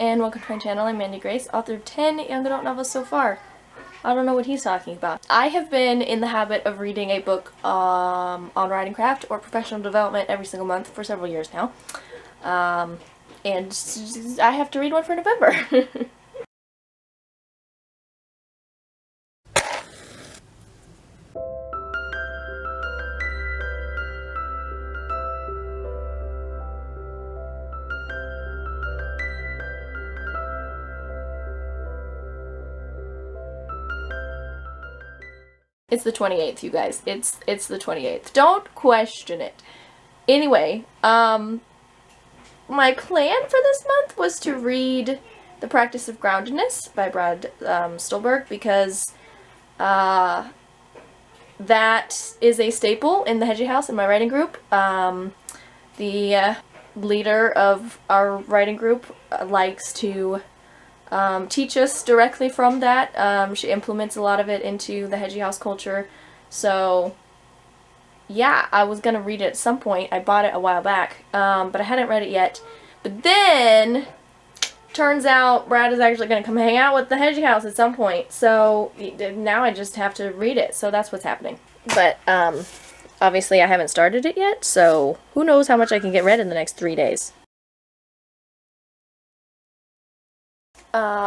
and welcome to my channel. I'm Mandi Grace, author of 10 young adult novels so far. I don't know what he's talking about. I have been in the habit of reading a book on writing craft or professional development every single month for several years now. And I have to read one for November. It's the 28th, you guys. It's the 28th. Don't question it. Anyway, my plan for this month was to read The Practice of Groundedness by Brad Stulberg because that is a staple in the Hedgie House in my writing group. The leader of our writing group likes to teach us directly from that. She implements a lot of it into the Hedgie House culture. So, yeah, I was gonna read it at some point. I bought it a while back, but I hadn't read it yet. But then, turns out Brad is actually gonna come hang out with the Hedgie House at some point. So, now I just have to read it. So that's what's happening. But, obviously I haven't started it yet, so who knows how much I can get read in the next 3 days.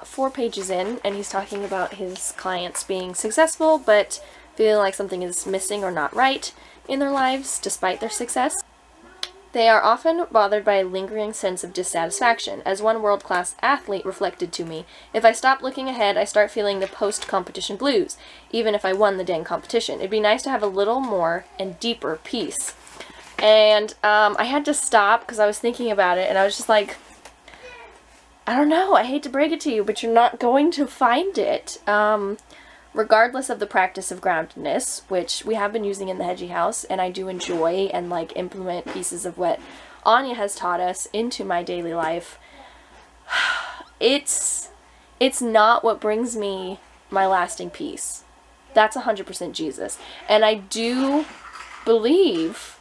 4 pages in, and he's talking about his clients being successful, but feeling like something is missing or not right in their lives, despite their success. They are often bothered by a lingering sense of dissatisfaction. As one world-class athlete reflected to me, if I stop looking ahead, I start feeling the post-competition blues, even if I won the dang competition. It'd be nice to have a little more and deeper peace. And, I had to stop because I was thinking about it, and I was just like, I don't know, I hate to break it to you, but you're not going to find it. Regardless of the practice of groundedness, which we have been using in the Hedgie House, and I do enjoy and like implement pieces of what Anya has taught us into my daily life, it's not what brings me my lasting peace. That's 100% Jesus. And I do believe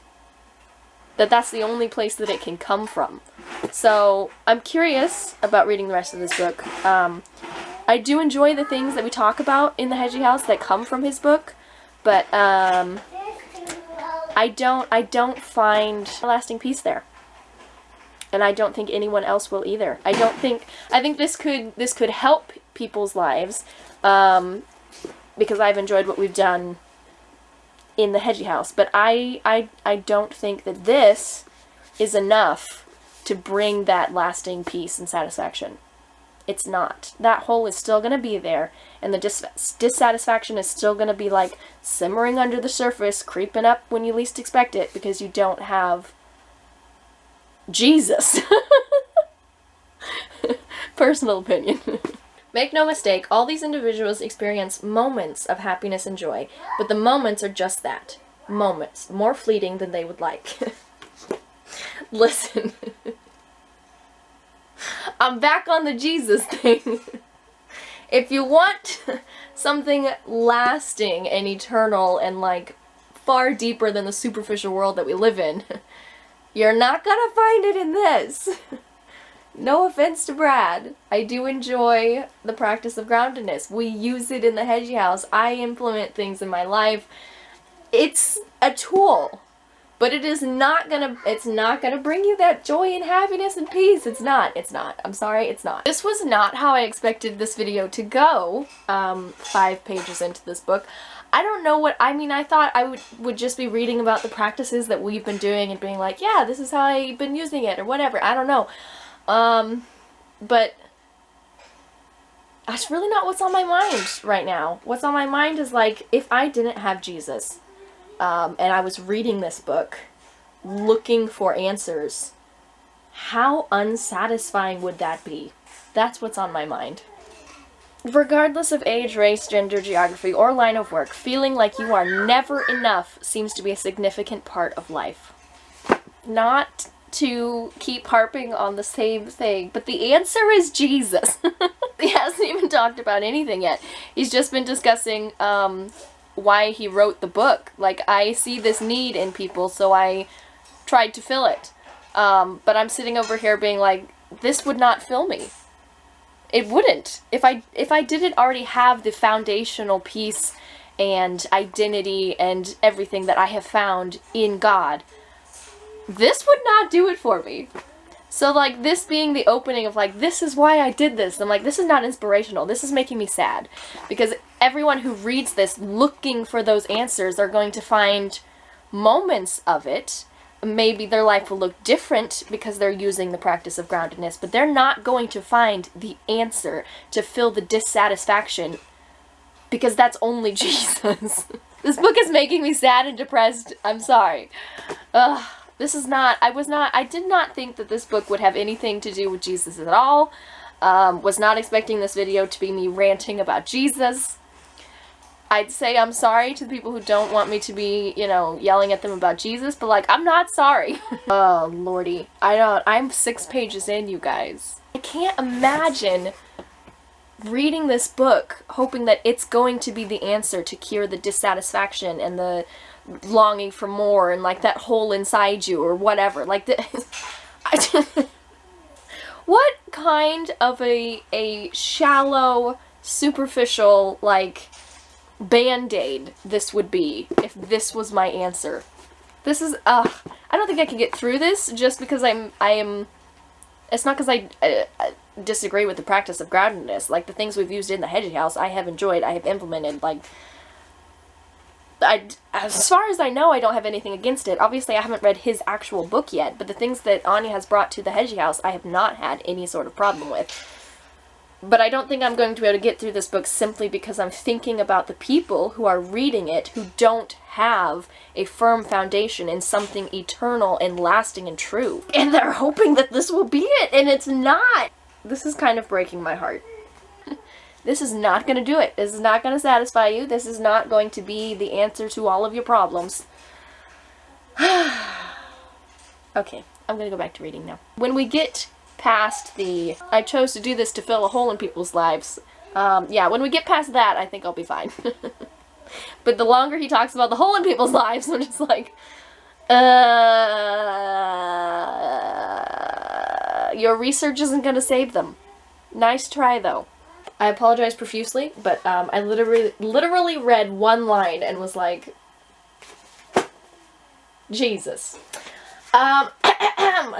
that that's the only place that it can come from. So, I'm curious about reading the rest of this book. I do enjoy the things that we talk about in the Hedgie House that come from his book, but I don't find lasting peace there. And I don't think anyone else will either. I think this could help people's lives, because I've enjoyed what we've done in the Hedgie House, but I don't think that this is enough to bring that lasting peace and satisfaction. It's not. That hole is still going to be there, and the dissatisfaction is still going to be like simmering under the surface, creeping up when you least expect it, because you don't have Jesus. Personal opinion. Make no mistake, all these individuals experience moments of happiness and joy, but the moments are just that. Moments. More fleeting than they would like. Listen. I'm back on the Jesus thing. If you want something lasting and eternal and like far deeper than the superficial world that we live in, you're not gonna find it in this. No offense to Brad. I do enjoy the practice of groundedness. We use it in the Hedgie House. I implement things in my life. It's a tool. But it's not gonna bring you that joy and happiness and peace. It's not. I'm sorry, it's not. This was not how I expected this video to go, 5 pages into this book. I don't know what, I mean, I thought I would just be reading about the practices that we've been doing and being like, yeah, this is how I've been using it, or whatever. I don't know. But that's really not what's on my mind right now. What's on my mind is like, if I didn't have Jesus, and I was reading this book, looking for answers, how unsatisfying would that be? That's what's on my mind. Regardless of age, race, gender, geography, or line of work, feeling like you are never enough seems to be a significant part of life. Not to keep harping on the same thing, but the answer is Jesus. He hasn't even talked about anything yet. He's just been discussing, why he wrote the book. Like, I see this need in people, so I tried to fill it. But I'm sitting over here being like, this would not fill me. It wouldn't. If I didn't already have the foundational piece and identity and everything that I have found in God, this would not do it for me. So, like, this being the opening of, like, this is why I did this. I'm like, this is not inspirational. This is making me sad. Because everyone who reads this looking for those answers are going to find moments of it. Maybe their life will look different because they're using the practice of groundedness, but they're not going to find the answer to fill the dissatisfaction, because that's only Jesus. This book is making me sad and depressed. I'm sorry. I did not think that this book would have anything to do with Jesus at all. Was not expecting this video to be me ranting about Jesus. I'd say I'm sorry to the people who don't want me to be, you know, yelling at them about Jesus, but, like, I'm not sorry. Oh, lordy. I'm 6 pages in, you guys. I can't imagine reading this book hoping that it's going to be the answer to cure the dissatisfaction and the longing for more and, like, that hole inside you or whatever. Like, what kind of a shallow, superficial, like, Band-Aid this would be if this was my answer. This is, I don't think I can get through this just because it's not because I disagree with the practice of groundedness. Like, the things we've used in the Hedgie House, I have enjoyed, I have implemented. Like, as far as I know, I don't have anything against it. Obviously, I haven't read his actual book yet, but the things that Anya has brought to the Hedgie House, I have not had any sort of problem with. But I don't think I'm going to be able to get through this book simply because I'm thinking about the people who are reading it who don't have a firm foundation in something eternal and lasting and true. And they're hoping that this will be it, and it's not. This is kind of breaking my heart. This is not going to do it. This is not going to satisfy you. This is not going to be the answer to all of your problems. Okay, I'm going to go back to reading now. When we get past I chose to do this to fill a hole in people's lives. Yeah, when we get past that, I think I'll be fine. But the longer he talks about the hole in people's lives, I'm just like, your research isn't going to save them. Nice try, though. I apologize profusely, but I literally read one line and was like, Jesus.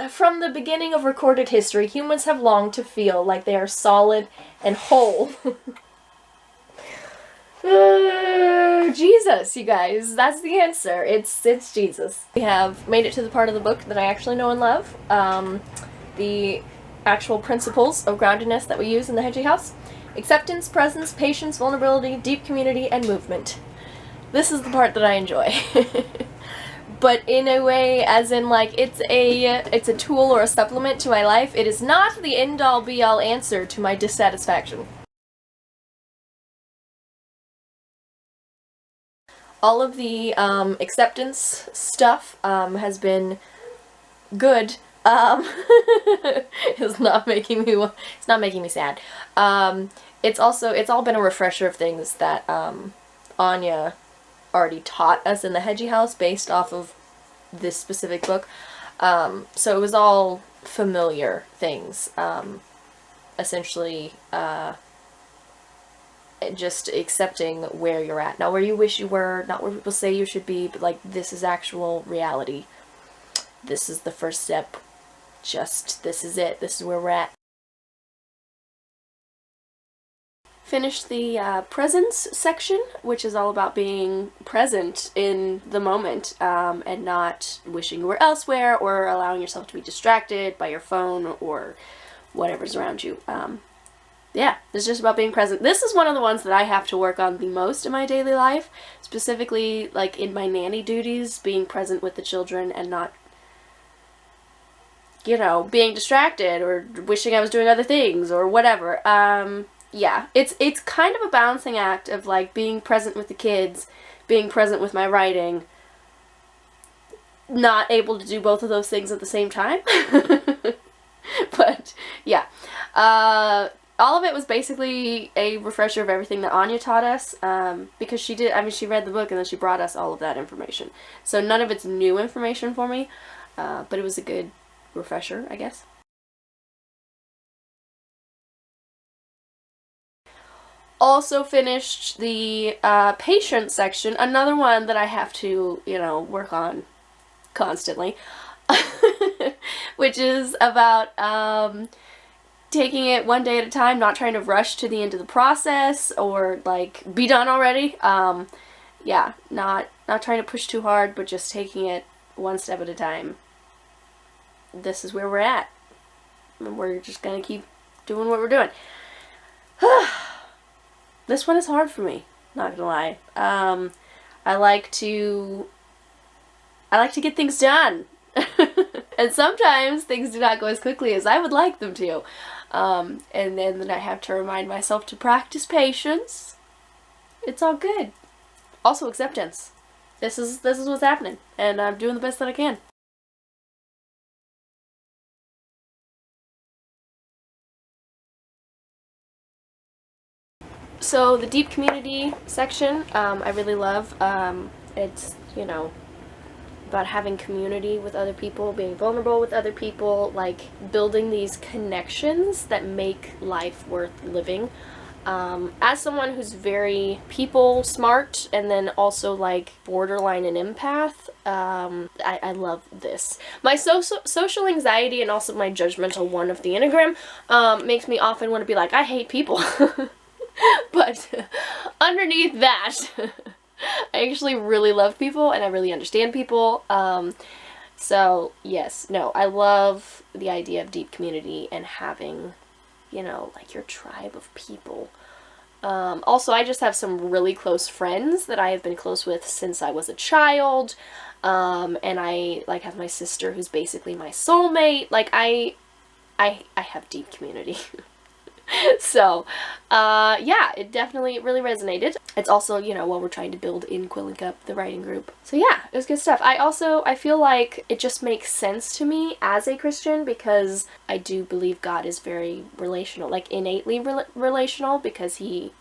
From the beginning of recorded history, humans have longed to feel like they are solid and whole. Jesus, you guys. That's the answer. It's Jesus. We have made it to the part of the book that I actually know and love. The actual principles of groundedness that we use in the Hedgie House. Acceptance, presence, patience, vulnerability, deep community, and movement. This is the part that I enjoy. But in a way, as in, like, it's a tool or a supplement to my life. It is not the end-all be-all answer to my dissatisfaction. All of the acceptance stuff has been good. It's not making me sad. It's all been a refresher of things that Anya already taught us in the Hedgie House based off of this specific book. So it was all familiar things. Essentially, just accepting where you're at. Not where you wish you were, not where people say you should be, but, like, this is actual reality. This is the first step. Just, this is it. This is where we're at. Finished the presence section, which is all about being present in the moment, and not wishing you were elsewhere or allowing yourself to be distracted by your phone or whatever's around you. Yeah, it's just about being present. This is one of the ones that I have to work on the most in my daily life, specifically, like, in my nanny duties, being present with the children and not, you know, being distracted or wishing I was doing other things or whatever. Yeah, it's kind of a balancing act of, like, being present with the kids, being present with my writing, not able to do both of those things at the same time. But, yeah. All of it was basically a refresher of everything that Anya taught us, because she read the book and then she brought us all of that information. So none of it's new information for me, but it was a good refresher, I guess. also finished the patience section, another one that I have to, you know, work on constantly, which is about taking it one day at a time, not trying to rush to the end of the process or like be done already. Yeah, not trying to push too hard, but just taking it one step at a time. This is where we're at. And we're just gonna keep doing what we're doing. This one is hard for me, not gonna lie. I like to get things done. And sometimes things do not go as quickly as I would like them to. And then I have to remind myself to practice patience. It's all good. Also acceptance. This is what's happening, and I'm doing the best that I can. So the deep community section, I really love. It's, you know, about having community with other people, being vulnerable with other people, like building these connections that make life worth living. As someone who's very people smart and then also like borderline an empath, I love this. My social anxiety and also my judgmental one of the Enneagram makes me often want to be like, I hate people. But underneath that, I actually really love people and I really understand people. So yes, no, I love the idea of deep community and having, you know, like your tribe of people. Also, I just have some really close friends that I have been close with since I was a child. And I like have my sister who's basically my soulmate. Like I have deep community. So, yeah, it definitely really resonated. It's also, you know, what we're trying to build in Quill and Cup, the writing group. So yeah, it was good stuff. I feel like it just makes sense to me as a Christian because I do believe God is very relational, like innately relational, because he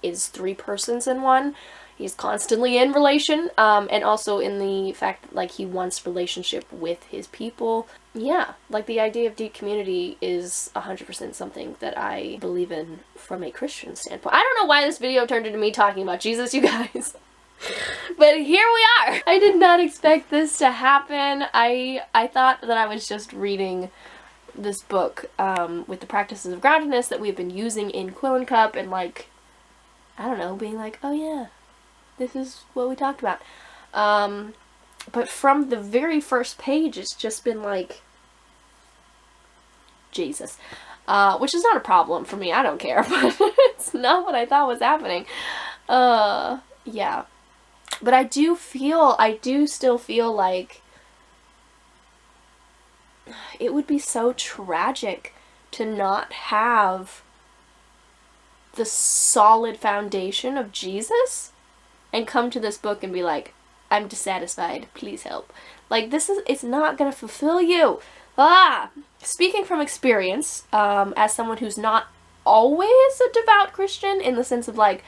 is 3 persons in one. He's constantly in relation, and also in the fact that, like, he wants relationship with his people. Yeah, like, the idea of deep community is 100% something that I believe in from a Christian standpoint. I don't know why this video turned into me talking about Jesus, you guys. But here we are! I did not expect this to happen. I thought that I was just reading this book with the Practices of Groundedness that we've been using in Quill and Cup, and, like, I don't know, being like, oh yeah, this is what we talked about. But from the very first page, it's just been like, Jesus. Which is not a problem for me, I don't care, but it's not what I thought was happening. Yeah. But I do still feel like it would be so tragic to not have the solid foundation of Jesus and come to this book and be like, I'm dissatisfied, please help. Like, it's not gonna fulfill you. Speaking from experience, as someone who's not always a devout Christian, in the sense of, like,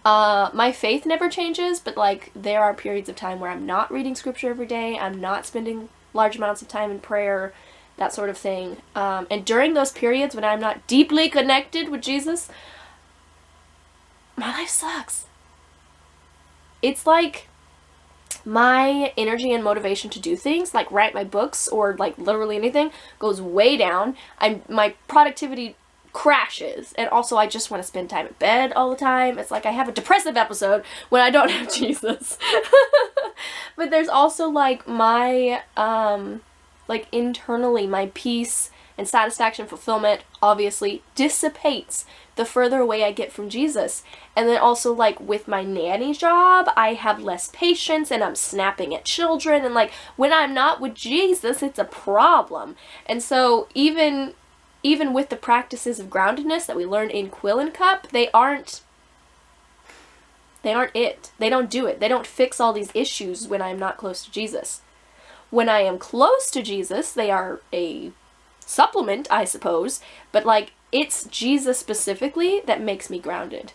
my faith never changes, but, like, there are periods of time where I'm not reading scripture every day, I'm not spending large amounts of time in prayer, that sort of thing. And during those periods when I'm not deeply connected with Jesus, my life sucks. It's like my energy and motivation to do things, like write my books or like literally anything, goes way down. My productivity crashes, and also I just want to spend time in bed all the time. It's like I have a depressive episode when I don't have Jesus. But there's also like my like internally my peace and satisfaction, fulfillment obviously dissipates the further away I get from Jesus. And then also, like, with my nanny job, I have less patience and I'm snapping at children, and like when I'm not with Jesus, it's a problem. And so even with the practices of groundedness that we learn in Quill and Cup, they aren't it. They don't do it. They don't fix all these issues when I'm not close to Jesus. When I am close to Jesus, they are a supplement, I suppose, but like it's Jesus specifically that makes me grounded,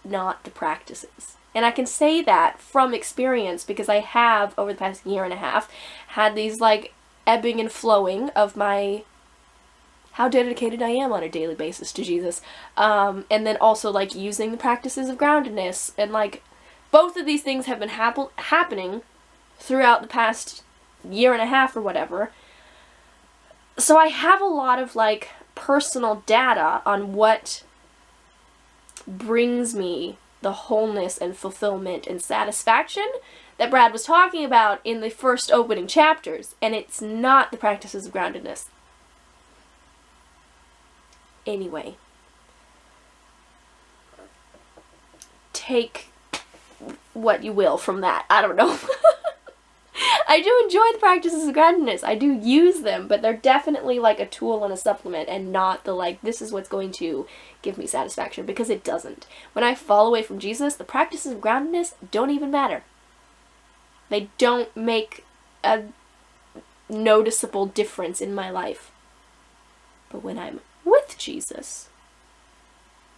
not the practices. And I can say that from experience because I have, over the past year and a half, had these like ebbing and flowing of my how dedicated I am on a daily basis to Jesus. And then also, like, using the practices of groundedness. And, like, both of these things have been happening throughout the past year and a half or whatever. So I have a lot of, like, personal data on what brings me the wholeness and fulfillment and satisfaction that Brad was talking about in the first opening chapters. And it's not the practices of groundedness. Anyway, take what you will from that. I don't know. I do enjoy the practices of groundedness. I do use them, but they're definitely like a tool and a supplement, and not the, like, this is what's going to give me satisfaction, because it doesn't. When I fall away from Jesus, the practices of groundedness don't even matter. They don't make a noticeable difference in my life. But when I'm with Jesus,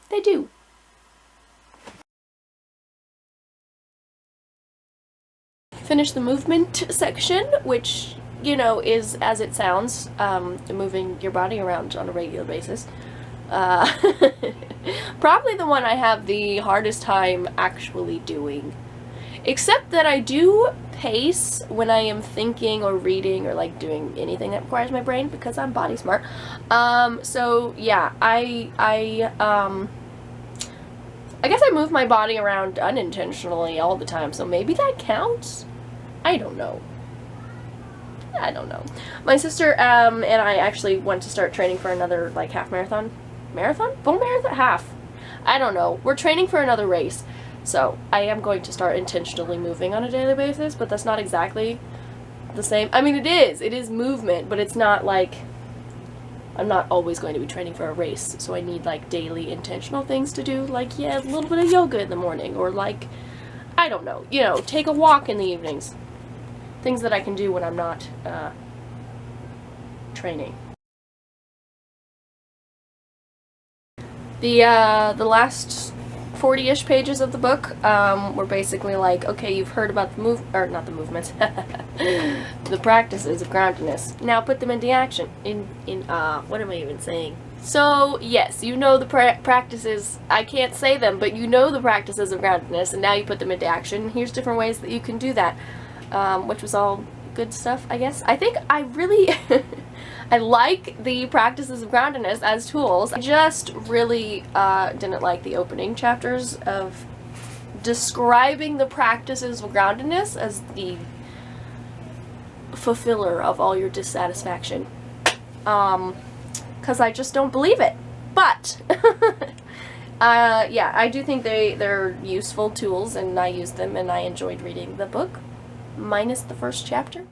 they do. Finish the movement section, which, you know, is, as it sounds, moving your body around on a regular basis. Probably the one I have the hardest time actually doing. Except that I do pace when I am thinking or reading or, like, doing anything that requires my brain, because I'm body smart. So yeah, I guess I move my body around unintentionally all the time, so maybe that counts? I don't know. My sister and I actually went to start training for another, like, half marathon? Marathon? Full marathon? Half. I don't know. We're training for another race. So, I am going to start intentionally moving on a daily basis, but that's not exactly the same. I mean, it is movement, but it's not like, I'm not always going to be training for a race, so I need, like, daily intentional things to do, like, yeah, a little bit of yoga in the morning, or, like, I don't know, you know, take a walk in the evenings. Things that I can do when I'm not, training. The last 40-ish pages of the book were basically like, okay, you've heard about the not the movements, the practices of groundedness. Now put them into action. What am I even saying? So, yes, you know the practices, I can't say them, but you know the practices of groundedness, and now you put them into action. Here's different ways that you can do that, which was all good stuff, I guess. I think I really, I like the practices of groundedness as tools. I just really didn't like the opening chapters of describing the practices of groundedness as the fulfiller of all your dissatisfaction. Because I just don't believe it. But, yeah, I do think they're useful tools, and I use them, and I enjoyed reading the book, minus the first chapter.